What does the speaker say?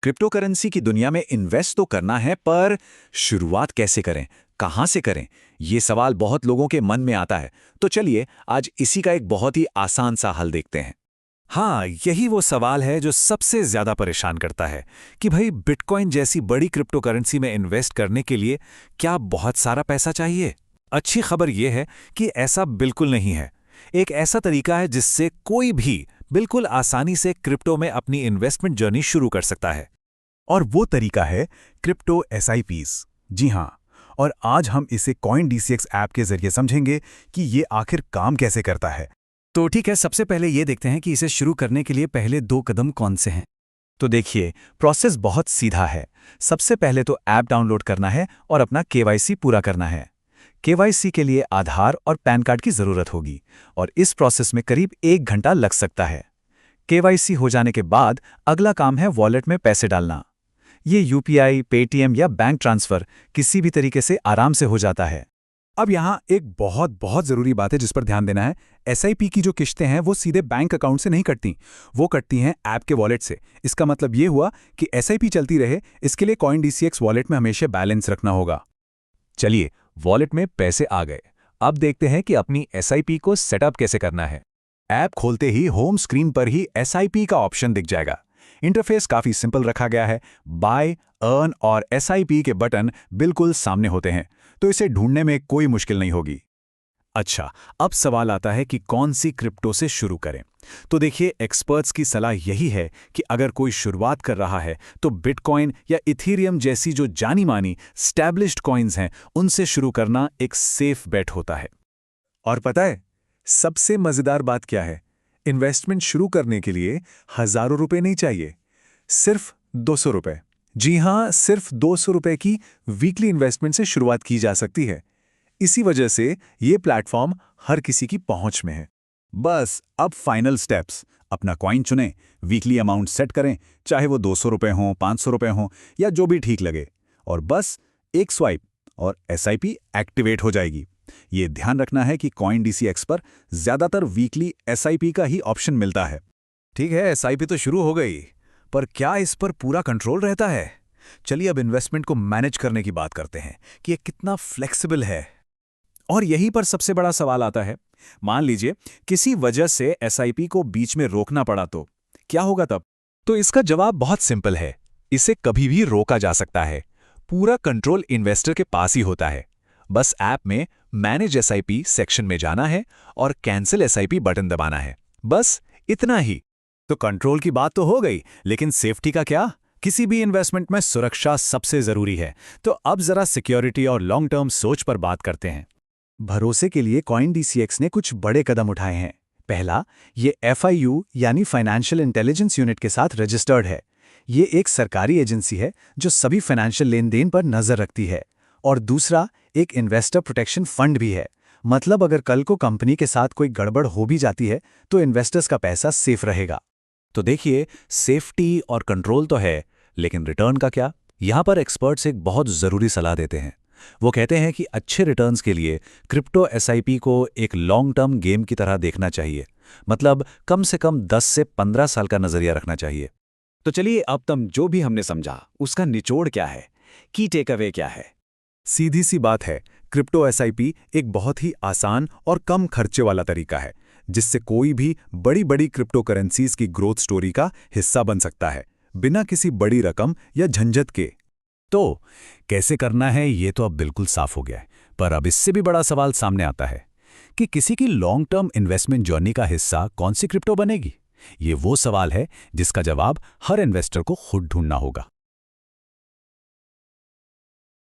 Crypto currency की दुनिया में इन्वेस्ट तो करना है, पर शुरुआत कैसे करें, कहां से करें, ये सवाल बहुत लोगों के मन में आता है। तो चलिए आज इसी का एक बहुत ही आसान सा हल देखते हैं। हाँ, यही वो सवाल है जो सबसे ज्यादा परेशान करता है कि भाई बिटकॉइन जैसी बड़ी क्रिप्टो करेंसी में इन्वेस्ट करने के लिए क्या बहुत सारा पैसा चाहिए। अच्छी खबर यह है कि ऐसा बिल्कुल नहीं है। एक ऐसा तरीका है जिससे कोई भी बिल्कुल आसानी से क्रिप्टो में अपनी इन्वेस्टमेंट जर्नी शुरू कर सकता है। और वो तरीका है क्रिप्टो एसआईपीज। जी हाँ, और आज हम इसे CoinDCX ऐप के जरिए समझेंगे कि ये आखिर काम कैसे करता है। तो ठीक है, सबसे पहले ये देखते हैं कि इसे शुरू करने के लिए पहले 2 कदम कौन से हैं। तो देखिए, प्रोसेस बहुत सीधा है। सबसे पहले तो ऐप डाउनलोड करना है और अपना केवाईसी पूरा करना है। केवाईसी के लिए आधार और पैन कार्ड की ज़रूरत होगी और इस प्रोसेस में करीब 1 घंटा लग सकता है। केवाईसी हो जाने के बाद अगला काम है वॉलेट में पैसे डालना। ये यूपीआई, पेटीएम या बैंक ट्रांसफ़र किसी भी तरीके से आराम से हो जाता है। अब यहाँ एक बहुत बहुत ज़रूरी बात है जिस पर ध्यान देना है। एसआईपी की जो किश्तें हैं वो सीधे बैंक अकाउंट से नहीं कटती, वो कटती हैं ऐप के वॉलेट से। इसका मतलब ये हुआ कि एसआईपी चलती रहे, इसके लिए CoinDCX वॉलेट में हमेशा बैलेंस रखना होगा। चलिए, वॉलेट में पैसे आ गए। अब देखते हैं कि अपनी एसआईपी को सेटअप कैसे करना है। ऐप खोलते ही होम स्क्रीन पर ही एसआईपी का ऑप्शन दिख जाएगा। इंटरफेस काफ़ी सिंपल रखा गया है। बाय, अर्न और एसआईपी के बटन बिल्कुल सामने होते हैं, तो इसे ढूंढने में कोई मुश्किल नहीं होगी। अच्छा, अब सवाल आता है कि कौन सी क्रिप्टो से शुरू करें। तो देखिए, एक्सपर्ट्स की सलाह यही है कि अगर कोई शुरुआत कर रहा है तो बिटकॉइन या इथेरियम जैसी जो जानी मानी स्टैब्लिश्ड कॉइन्स हैं उनसे शुरू करना एक सेफ बेट होता है। और पता है सबसे मज़ेदार बात क्या है? इन्वेस्टमेंट शुरू करने के लिए हज़ारों रुपए नहीं चाहिए, सिर्फ 200 रुपए। जी हाँ, सिर्फ 200 रुपए की वीकली इन्वेस्टमेंट से शुरुआत की जा सकती है। इसी वजह से ये प्लेटफॉर्म हर किसी की पहुंच में है। बस अब फाइनल स्टेप्स, अपना कॉइन चुनें, वीकली अमाउंट सेट करें, चाहे वो 200 रुपए हों, 500 रुपए हों या जो भी ठीक लगे, और बस एक स्वाइप और एसआईपी एक्टिवेट हो जाएगी। ये ध्यान रखना है कि CoinDCX पर ज़्यादातर वीकली एसआईपी का ही ऑप्शन मिलता है। ठीक है, एसआईपी तो शुरू हो गई, पर क्या इस पर पूरा कंट्रोल रहता है? चलिए अब इन्वेस्टमेंट को मैनेज करने की बात करते हैं कि ये कितना फ्लेक्सिबल है। और यहीं पर सबसे बड़ा सवाल आता है, मान लीजिए किसी वजह से एसआईपी को बीच में रोकना पड़ा तो क्या होगा तब? तो इसका जवाब बहुत सिंपल है, इसे कभी भी रोका जा सकता है। पूरा कंट्रोल इन्वेस्टर के पास ही होता है। बस ऐप में मैनेज एसआईपी सेक्शन में जाना है और कैंसिल एसआईपी बटन दबाना है, बस इतना ही। तो कंट्रोल की बात तो हो गई, लेकिन सेफ्टी का क्या? किसी भी इन्वेस्टमेंट में सुरक्षा सबसे जरूरी है। तो अब जरा सिक्योरिटी और लॉन्ग टर्म सोच पर बात करते हैं। भरोसे के लिए CoinDCX ने कुछ बड़े कदम उठाए हैं। पहला, ये FIU यानी फाइनेंशियल इंटेलिजेंस यूनिट के साथ रजिस्टर्ड है। ये एक सरकारी एजेंसी है जो सभी फाइनेंशियल लेन देन पर नजर रखती है। और दूसरा, एक इन्वेस्टर प्रोटेक्शन फंड भी है। मतलब अगर कल को कंपनी के साथ कोई गड़बड़ हो भी जाती है तो इन्वेस्टर्स का पैसा सेफ रहेगा। तो देखिए, सेफ्टी और कंट्रोल तो है, लेकिन रिटर्न का क्या? यहां पर एक्सपर्ट्स एक बहुत जरूरी सलाह देते हैं। वो कहते हैं कि अच्छे रिटर्न्स के लिए क्रिप्टो एसआईपी को एक लॉन्ग टर्म गेम की तरह देखना चाहिए। मतलब कम से कम 10 से 15 साल का नजरिया रखना चाहिए। तो चलिए अब तक जो भी हमने समझा उसका निचोड़ क्या है, की टेक अवे क्या है? सीधी सी बात है, क्रिप्टो एसआईपी एक बहुत ही आसान और कम खर्चे वाला तरीका है जिससे कोई भी बड़ी बड़ी क्रिप्टो करेंसीज की ग्रोथ स्टोरी का हिस्सा बन सकता है, बिना किसी बड़ी रकम या झंझट के। तो कैसे करना है ये तो अब बिल्कुल साफ हो गया है, पर अब इससे भी बड़ा सवाल सामने आता है कि किसी की लॉन्ग टर्म इन्वेस्टमेंट जर्नी का हिस्सा कौन सी क्रिप्टो बनेगी। ये वो सवाल है जिसका जवाब हर इन्वेस्टर को खुद ढूंढना होगा।